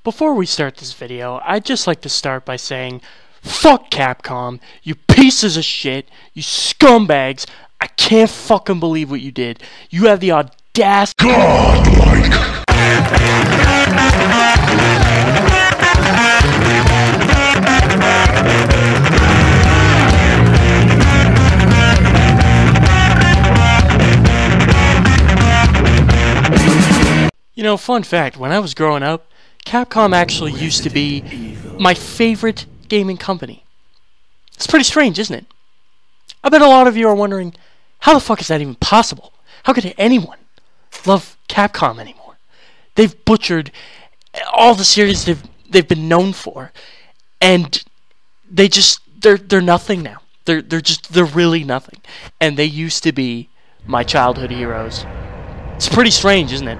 Before we start this video, I'd just like to start by saying, fuck Capcom, you pieces of shit, you scumbags, I can't fucking believe what you did. You have the audacity. Godlike! You know, fun fact, when I was growing up, Capcom actually used to be my favorite gaming company. It's pretty strange, isn't it? I bet a lot of you are wondering, how the fuck is that even possible? How could anyone love Capcom anymore? They've butchered all the series they've been known for, and they're nothing now. They're really nothing. And they used to be my childhood heroes. It's pretty strange, isn't it?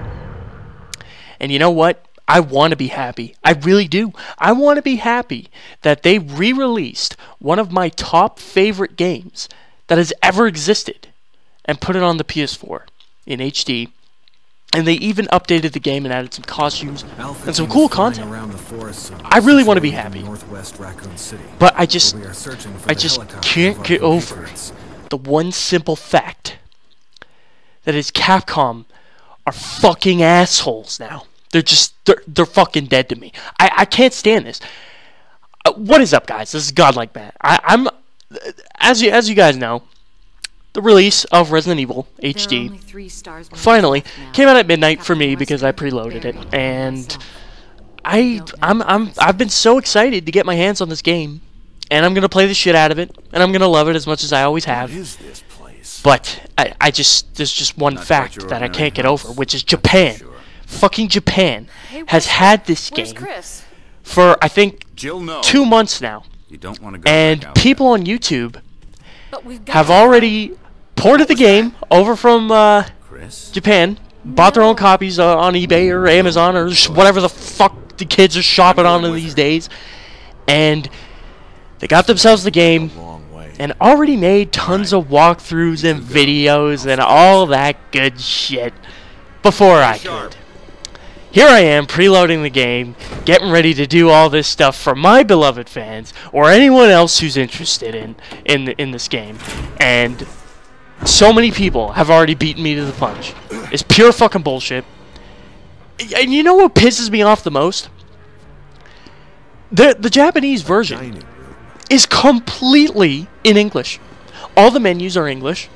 And you know what? I want to be happy. I really do. I want to be happy that they re-released one of my top favorite games that has ever existed and put it on the PS4 in HD. And they even updated the game and added some costumes and some cool content. I really want to be happy. But I just can't get over the one simple fact that is Capcom are fucking assholes now. They're fucking dead to me. I can't stand this. What is up, guys? This is Gawdlikematt. I'm as you guys know, the release of Resident Evil HD finally came out at midnight for me because I preloaded it, and I've been so excited to get my hands on this game, and I'm gonna play the shit out of it, and I'm gonna love it as much as I always have. But there's just one fact that I can't get over, which is Japan. Fucking Japan has had this game for, I think, 2 months now. And people on YouTube have already ported the game over from Japan, bought their own copies on eBay or Amazon or whatever the fuck the kids are shopping on in these days. And they got themselves the game and already made tons of walkthroughs and videos and all that good shit before I could. Here I am, preloading the game, getting ready to do all this stuff for my beloved fans, or anyone else who's interested in this game. And so many people have already beaten me to the punch. It's pure fucking bullshit. And you know what pisses me off the most? The Japanese version is completely in English. All the menus are English.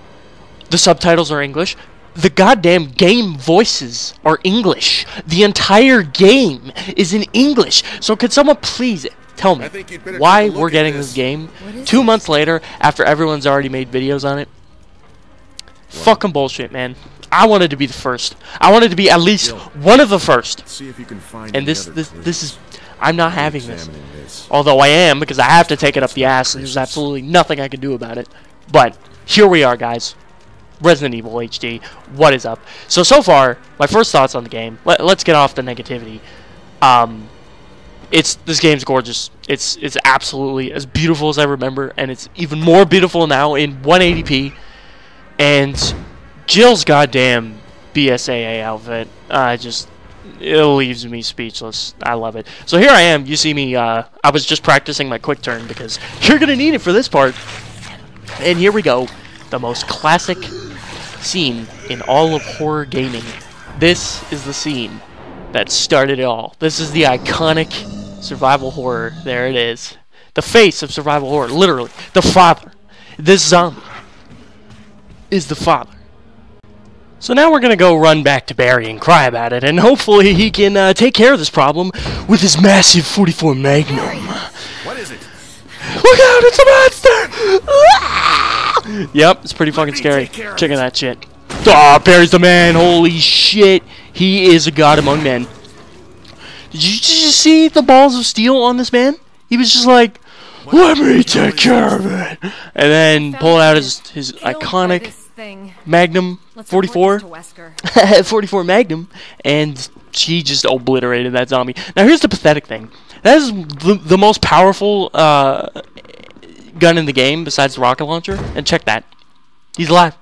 The subtitles are English. The goddamn game voices are English. The entire game is in English. So could someone please tell me why we're getting this game 2 months later after everyone's already made videos on it? Fucking bullshit, man. I wanted to be the first. I wanted to be at least one of the first. And this is... I'm not having this. Although I am, because I have to take it up the ass and there's absolutely nothing I can do about it. But here we are, guys. Resident Evil HD, what is up? So far, my first thoughts on the game. Let's get off the negativity. This game's gorgeous. It's absolutely as beautiful as I remember, and it's even more beautiful now in 180p. And Jill's goddamn B.S.A.A. outfit, it leaves me speechless. I love it. So here I am. You see me. I was just practicing my quick turn because you're gonna need it for this part. And here we go. The most classic scene in all of horror gaming. This is the scene that started it all. This is the iconic survival horror. There it is. The face of survival horror. Literally. The father. This zombie is the father. So now we're going to go run back to Barry and cry about it, and hopefully he can take care of this problem with his massive 44 Magnum. What is it? Look out, it's a monster! Yep, it's pretty fucking scary. Check out that shit. Oh, Barry's the man. Holy shit. He is a god among men. Did you just see the balls of steel on this man? He was just like, let me take care of it. And then pull out his iconic Magnum 44. 44 Magnum. And she just obliterated that zombie. Now here's the pathetic thing. That is the most powerful gun in the game besides the rocket launcher. And check that. He's alive.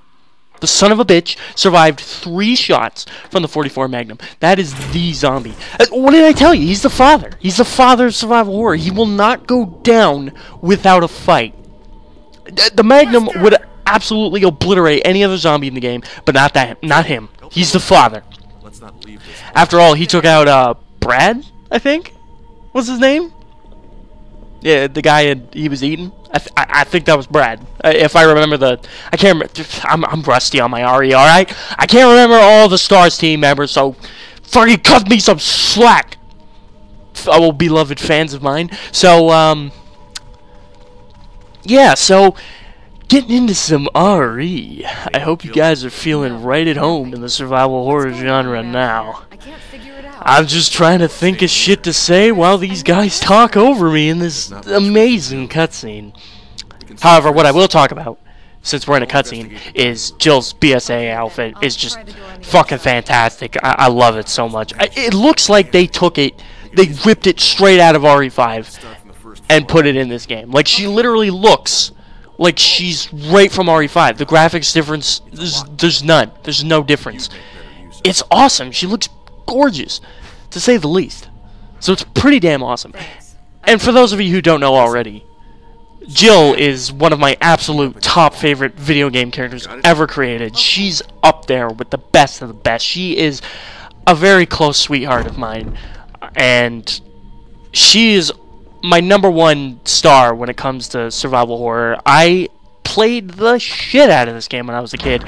The son of a bitch survived 3 shots from the 44 Magnum. That is the zombie. What did I tell you? He's the father. He's the father of survival horror. He will not go down without a fight. The Magnum would absolutely obliterate any other zombie in the game, but not him. He's the father. After all, he took out Brad, I think, was his name. Yeah, the guy he was eating. I think that was Brad. If I remember I can't remember. I'm rusty on my RE. All right, I can't remember all the Stars team members. So, fucking cut me some slack. Oh, beloved fans of mine. So, yeah. So, getting into some RE. I hope you guys are feeling right at home in the survival horror genre now. I'm just trying to think of shit to say while these guys talk over me in this amazing cutscene. However, what I will talk about, since we're in a cutscene, is Jill's B.S.A.A. outfit is just fucking fantastic. I love it so much. It looks like they ripped it straight out of RE5 and put it in this game. Like, she literally looks like she's right from RE5. The graphics difference, there's none. There's no difference. It's awesome. She looks gorgeous, to say the least. So it's pretty damn awesome. And for those of you who don't know already, Jill is one of my absolute top favorite video game characters ever created. She's up there with the best of the best. She is a very close sweetheart of mine, and she is my #1 star when it comes to survival horror. I played the shit out of this game when I was a kid.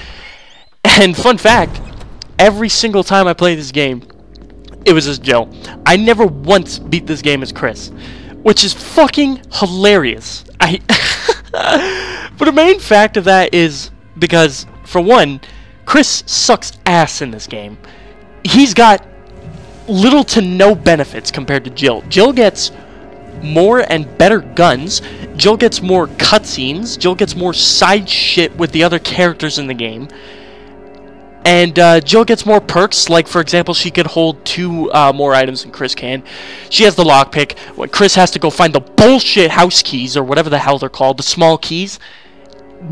And fun fact, every single time I played this game, it was as Jill. I never once beat this game as Chris, which is fucking hilarious. But the main fact of that is because, for one, Chris sucks ass in this game. He's got little to no benefits compared to Jill. Jill gets more and better guns. Jill gets more cutscenes. Jill gets more side shit with the other characters in the game. And Jill gets more perks, like, for example, she could hold 2 more items than Chris can. She has the lockpick, when Chris has to go find the bullshit house keys, or whatever the hell they're called, the small keys,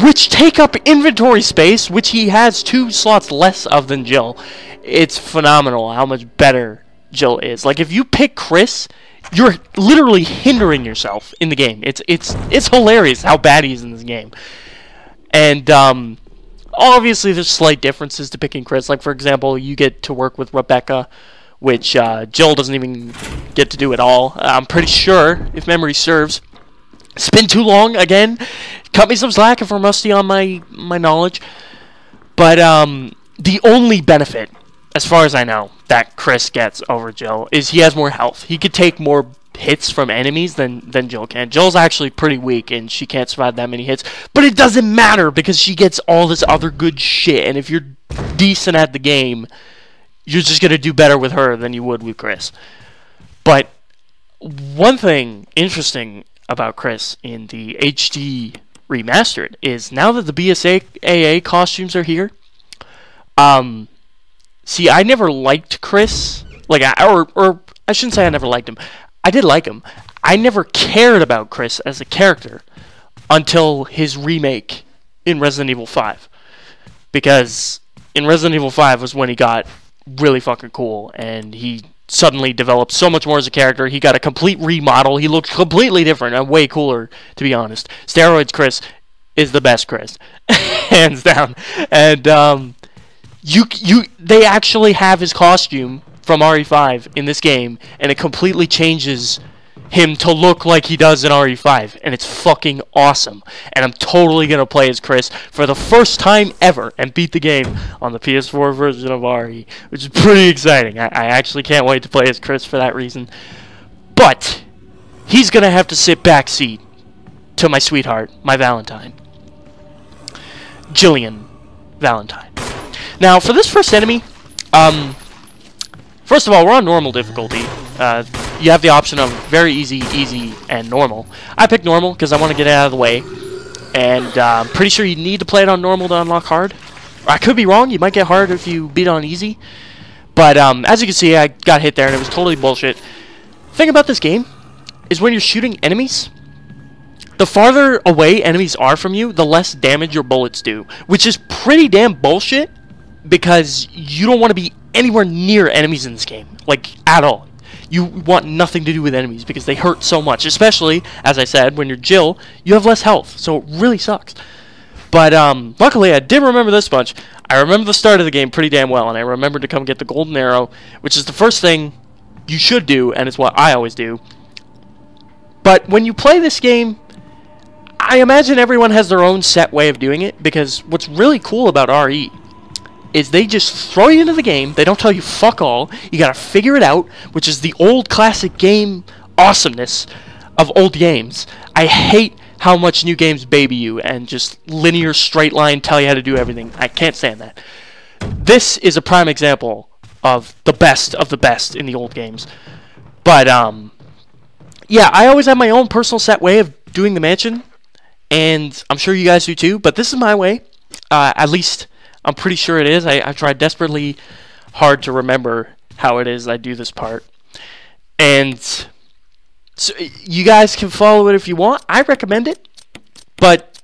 which take up inventory space, which he has 2 slots less of than Jill. It's phenomenal how much better Jill is. Like, if you pick Chris, you're literally hindering yourself in the game. It's hilarious how bad he is in this game. And, obviously, there's slight differences to picking Chris. Like, for example, you get to work with Rebecca, which Jill doesn't even get to do at all. I'm pretty sure, if memory serves. It's been too long, again. Cut me some slack if I'm rusty on my knowledge. But the only benefit, as far as I know, that Chris gets over Jill is he has more health. He could take more hits from enemies than Jill can. Jill's actually pretty weak and she can't survive that many hits, but it doesn't matter because she gets all this other good shit, and if you're decent at the game, you're just gonna do better with her than you would with Chris. But one thing interesting about Chris in the HD remastered is now that the B.S.A.A. costumes are here, see, I never liked Chris, like, or I shouldn't say I never liked him. I did like him. I never cared about Chris as a character until his remake in Resident Evil 5. Because in Resident Evil 5 was when he got really fucking cool, and he suddenly developed so much more as a character. He got a complete remodel. He looked completely different and way cooler, to be honest. Steroids Chris is the best Chris. Hands down. And they actually have his costume from RE5 in this game, and it completely changes him to look like he does in RE5, and it's fucking awesome. And I'm totally gonna play as Chris for the first time ever and beat the game on the PS4 version of RE, which is pretty exciting. I actually can't wait to play as Chris for that reason. But he's gonna have to sit backseat to my sweetheart, my Valentine, Jillian Valentine. Now, for this first enemy, first of all, we're on normal difficulty. You have the option of very easy, easy, and normal. I picked normal because I want to get it out of the way. And I'm pretty sure you need to play it on normal to unlock hard. I could be wrong. You might get hard if you beat on easy. But as you can see, I got hit there and it was totally bullshit. The thing about this game is when you're shooting enemies, the farther away enemies are from you, the less damage your bullets do, which is pretty damn bullshit because you don't want to be anywhere near enemies in this game, like, at all. You want nothing to do with enemies because they hurt so much, especially, as I said, when you're Jill, you have less health, so it really sucks. But luckily, I did remember this much. I remember the start of the game pretty damn well, and I remembered to come get the golden arrow, which is the first thing you should do, and it's what I always do. But when you play this game, I imagine everyone has their own set way of doing it, because what's really cool about RE is they just throw you into the game, they don't tell you fuck all, you gotta figure it out, which is the old classic game awesomeness of old games. I hate how much new games baby you and just linear straight line tell you how to do everything. I can't stand that. This is a prime example of the best in the old games. But yeah, I always have my own personal set way of doing the mansion, and I'm sure you guys do too, but this is my way. At least I'm pretty sure it is. I've tried desperately hard to remember how it is I do this part. And so you guys can follow it if you want. I recommend it. But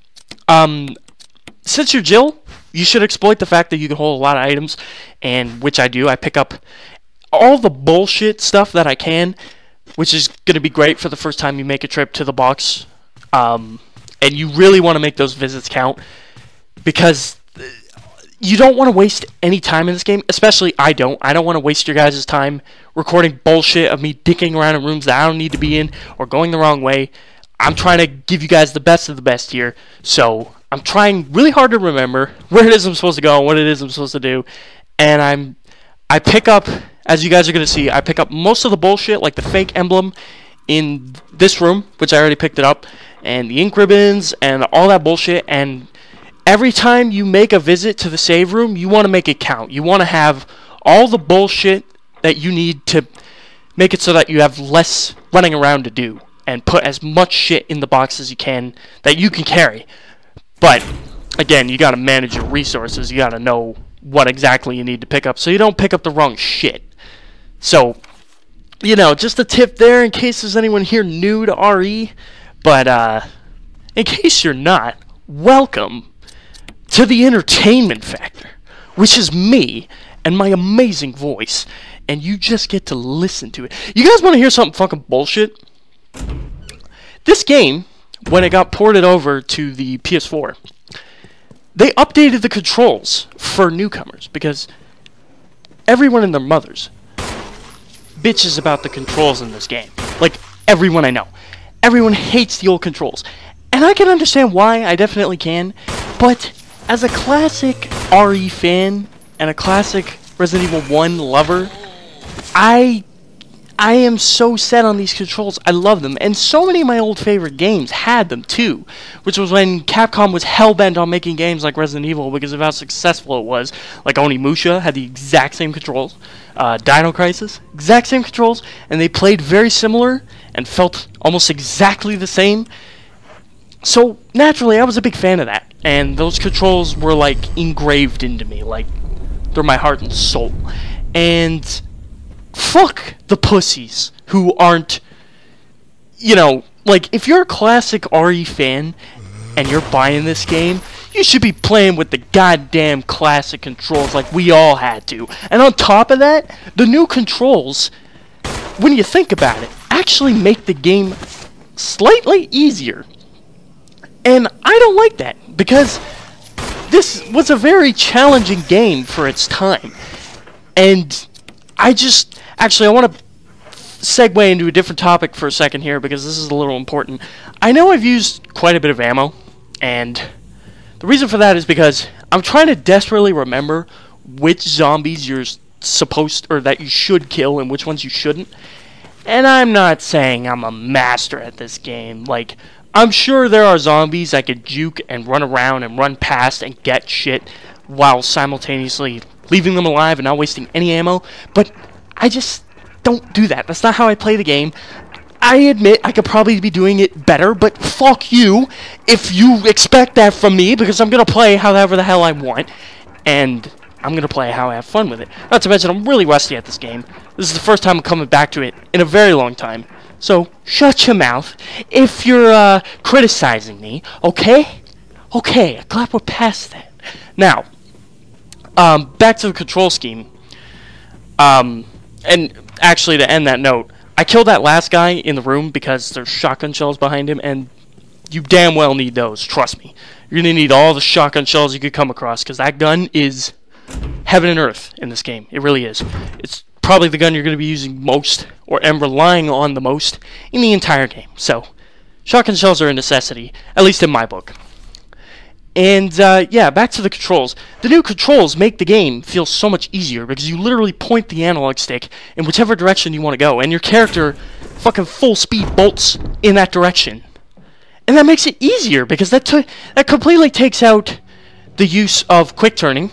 since you're Jill, you should exploit the fact that you can hold a lot of items, and which I do. I pick up all the bullshit stuff that I can, which is going to be great for the first time you make a trip to the box. And you really want to make those visits count, because you don't want to waste any time in this game, especially I don't want to waste your guys' time recording bullshit of me dicking around in rooms that I don't need to be in or going the wrong way. I'm trying to give you guys the best of the best here, so I'm trying really hard to remember where it is I'm supposed to go and what it is I'm supposed to do, and I pick up, as you guys are going to see, I pick up most of the bullshit, like the fake emblem in this room, which I already picked it up, and the ink ribbons and all that bullshit, and every time you make a visit to the save room, you want to make it count. You want to have all the bullshit that you need to make it so that you have less running around to do, and put as much shit in the box as you can that you can carry. But again, you got to manage your resources. You got to know what exactly you need to pick up so you don't pick up the wrong shit. So, you know, just a tip there in case there's anyone here new to RE. But in case you're not, welcome to the entertainment factor, which is me and my amazing voice, and you just get to listen to it. You guys want to hear something fucking bullshit? This game, when it got ported over to the PS4, they updated the controls for newcomers, because everyone and their mothers bitches about the controls in this game. Like, everyone I know. Everyone hates the old controls. And I can understand why, I definitely can, but as a classic RE fan and a classic Resident Evil 1 lover, I am so set on these controls. I love them, and so many of my old favorite games had them too, which was when Capcom was hell-bent on making games like Resident Evil because of how successful it was. Like Onimusha had the exact same controls, Dino Crisis, exact same controls, and they played very similar and felt almost exactly the same. So naturally, I was a big fan of that, and those controls were like engraved into me, like they're my heart and soul. And fuck the pussies who aren't, you know, like, if you're a classic RE fan and you're buying this game, you should be playing with the goddamn classic controls like we all had to. And on top of that, the new controls, when you think about it, actually make the game slightly easier. And I don't like that, because this was a very challenging game for its time. And I want to segue into a different topic for a second here, because this is a little important. I know I've used quite a bit of ammo, and the reason for that is because I'm trying to desperately remember which zombies you're supposed, or that you should kill, and which ones you shouldn't. And I'm not saying I'm a master at this game. Like, I'm sure there are zombies I could juke and run around and run past and get shit while simultaneously leaving them alive and not wasting any ammo, but I just don't do that. That's not how I play the game. I admit I could probably be doing it better, but fuck you if you expect that from me, because I'm going to play however the hell I want, and I'm going to play how I have fun with it. Not to mention, I'm really rusty at this game. This is the first time I'm coming back to it in a very long time, So, shut your mouth if you're criticizing me, okay? Okay, I'm glad we're past that. Now, back to the control scheme. And actually, to end that note, I killed that last guy in the room because there's shotgun shells behind him, and you damn well need those, trust me. You're going to need all the shotgun shells you could come across, because that gun is heaven and earth in this game. It really is. It's probably the gun you're going to be using most, or am relying on the most, in the entire game. So, shotgun shells are a necessity, at least in my book. And, yeah, back to the controls. The new controls make the game feel so much easier, because you literally point the analog stick in whichever direction you want to go, and your character fucking full speed bolts in that direction. And that makes it easier, because that completely takes out the use of quick turning,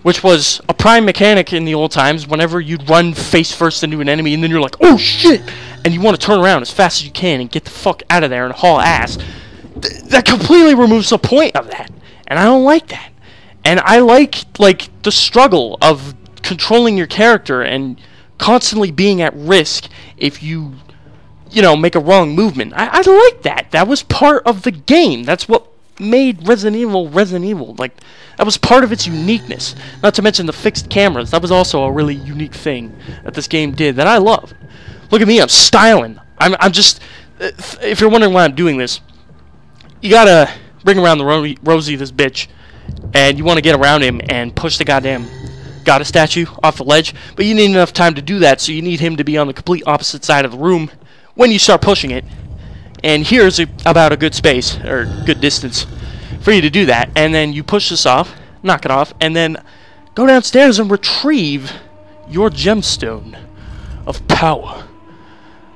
which was a prime mechanic in the old times. Whenever you'd run face first into an enemy, and then you're like, oh shit, and you want to turn around as fast as you can and get the fuck out of there and haul ass. That completely removes the point of that, and I don't like that. And I like the struggle of controlling your character and constantly being at risk if you make a wrong movement. I like that. That was part of the game. That's what made Resident Evil. Like, that was part of its uniqueness. Not to mention the fixed cameras. That was also a really unique thing that this game did that I love. Look at me, I'm styling. I'm just, if you're wondering why I'm doing this, you gotta bring around the Rosie, this bitch, and you want to get around him and push the goddamn Goddess statue off the ledge, but you need enough time to do that, so you need him to be on the complete opposite side of the room when you start pushing it. And here's about a good space, or good distance, for you to do that. And then you push this off, knock it off, and then go downstairs and retrieve your gemstone of power.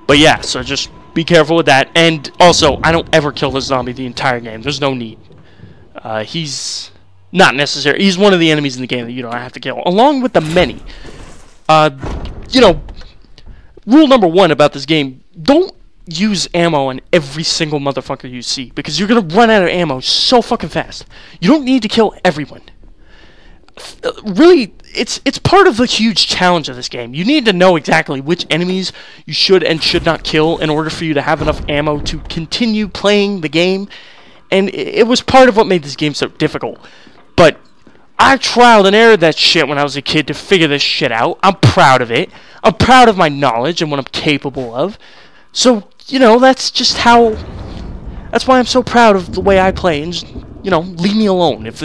But yeah, so just be careful with that. And also, I don't ever kill this zombie the entire game. There's no need. He's not necessary. He's one of the enemies in the game that you don't have to kill, along with the many. Rule number 1 about this game, don't use ammo on every single motherfucker you see, because you're going to run out of ammo so fucking fast. You don't need to kill everyone. Really, it's part of the huge challenge of this game. You need to know exactly which enemies you should and should not kill in order for you to have enough ammo to continue playing the game. And it was part of what made this game so difficult. But I trialed and errored that shit when I was a kid to figure this shit out. I'm proud of it. I'm proud of my knowledge and what I'm capable of. So, that's just how... That's why I'm so proud of the way I play. And just, leave me alone. If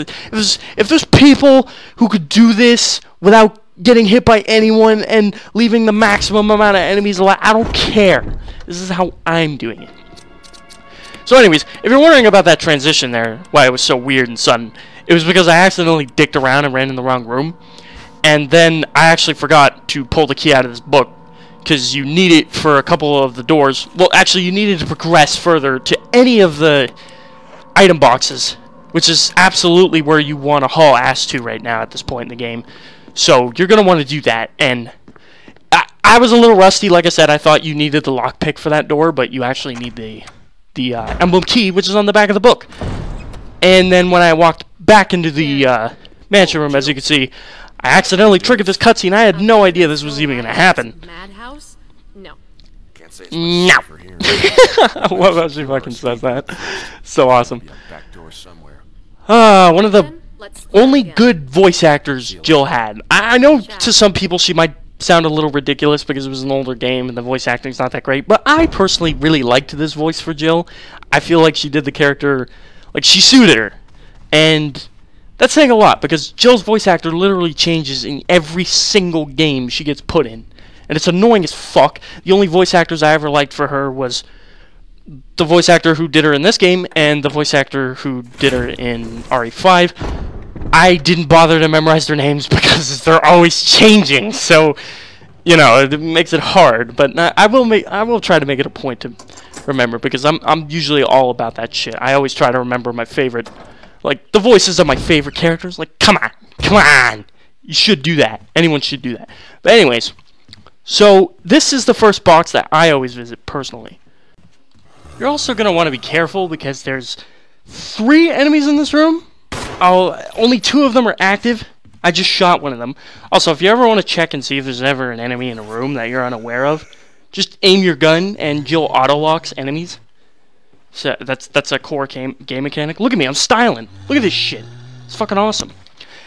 there's people who could do this without getting hit by anyone and leaving the maximum amount of enemies alive, I don't care. This is how I'm doing it. So anyways, if you're wondering about that transition there, why it was so weird and sudden, it was because I accidentally dicked around and ran in the wrong room. And then I actually forgot to pull the key out of this book, because you need it for a couple of the doors. Well, actually, you needed to progress further to any of the item boxes, which is absolutely where you want to haul ass to right now at this point in the game. So you're going to want to do that. And I was a little rusty. Like I said, I thought you needed the lockpick for that door, but you actually need the emblem key, which is on the back of the book. And then when I walked back into the mansion room, as you can see, I accidentally triggered this cutscene. I had no idea this was even going to happen. Madhouse? No. Can't say No. What about she fucking says that? So awesome. One of the only good voice actors Jill had. I know to some people she might sound a little ridiculous because it was an older game and the voice acting's not that great, but I personally really liked this voice for Jill. I feel like she did the character, like she suited her. And that's saying a lot, because Jill's voice actor literally changes in every single game she gets put in. And it's annoying as fuck. The only voice actors I ever liked for her was the voice actor who did her in this game and the voice actor who did her in RE5. I didn't bother to memorize their names because they're always changing, so it makes it hard. But I will try to make it a point to remember, because I'm usually all about that shit. I always try to remember my favorite, like the voices of my favorite characters. Like, come on, you should do that. Anyone should do that. But anyways, so this is the first box that I always visit personally. You're also gonna want to be careful because there's 3 enemies in this room. Only 2 of them are active. I just shot one of them. Also, if you ever want to check and see if there's ever an enemy in a room that you're unaware of, Just aim your gun and you'll auto-locks enemies. So that's a core game mechanic. Look at me, I'm styling. Look at this shit. It's fucking awesome.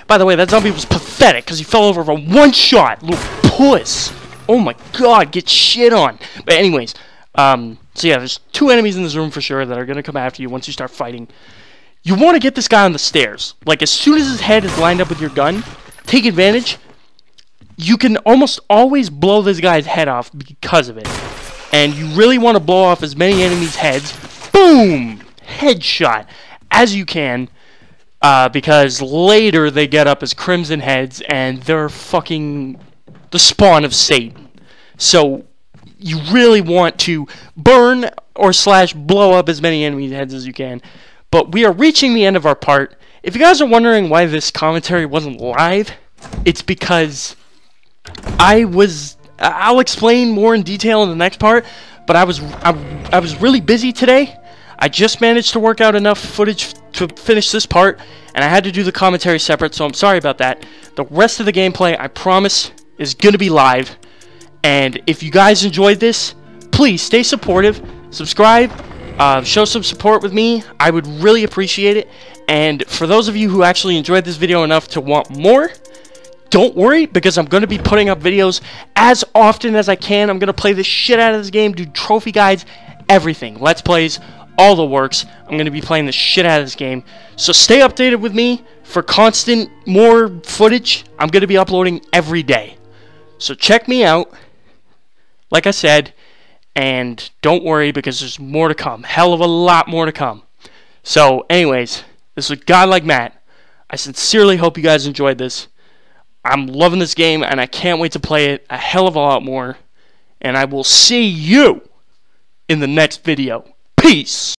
By the way, that zombie was pathetic because he fell over for one shot. Little puss. Oh my god, get shit on. But anyways, so yeah, there's 2 enemies in this room for sure that are going to come after you once you start fighting. You want to get this guy on the stairs. Like, as soon as his head is lined up with your gun, take advantage. You can almost always blow this guy's head off because of it. And you really want to blow off as many enemies' heads, boom, headshot, as you can. Because later they get up as crimson heads and they're fucking the spawn of Satan. So you really want to burn or / blow up as many enemies' heads as you can. But we are reaching the end of our part. If you guys are wondering why this commentary wasn't live, it's because I'll explain more in detail in the next part, but I was really busy today. I just managed to work out enough footage to finish this part, and I had to do the commentary separate, so I'm sorry about that. The rest of the gameplay, I promise, is going to be live. And if you guys enjoyed this, please stay supportive, subscribe, show some support with me. I would really appreciate it. And for those of you who actually enjoyed this video enough to want more, don't worry, because I'm going to be putting up videos as often as I can. I'm going to play the shit out of this game, do trophy guides, everything. Let's plays, all the works. I'm going to be playing the shit out of this game. So stay updated with me for constant more footage. I'm going to be uploading every day. So check me out, like I said, and don't worry because there's more to come. Hell of a lot more to come. So anyways, this was Gawdlikematt. I sincerely hope you guys enjoyed this. I'm loving this game, and I can't wait to play it a hell of a lot more. And I will see you in the next video. Peace!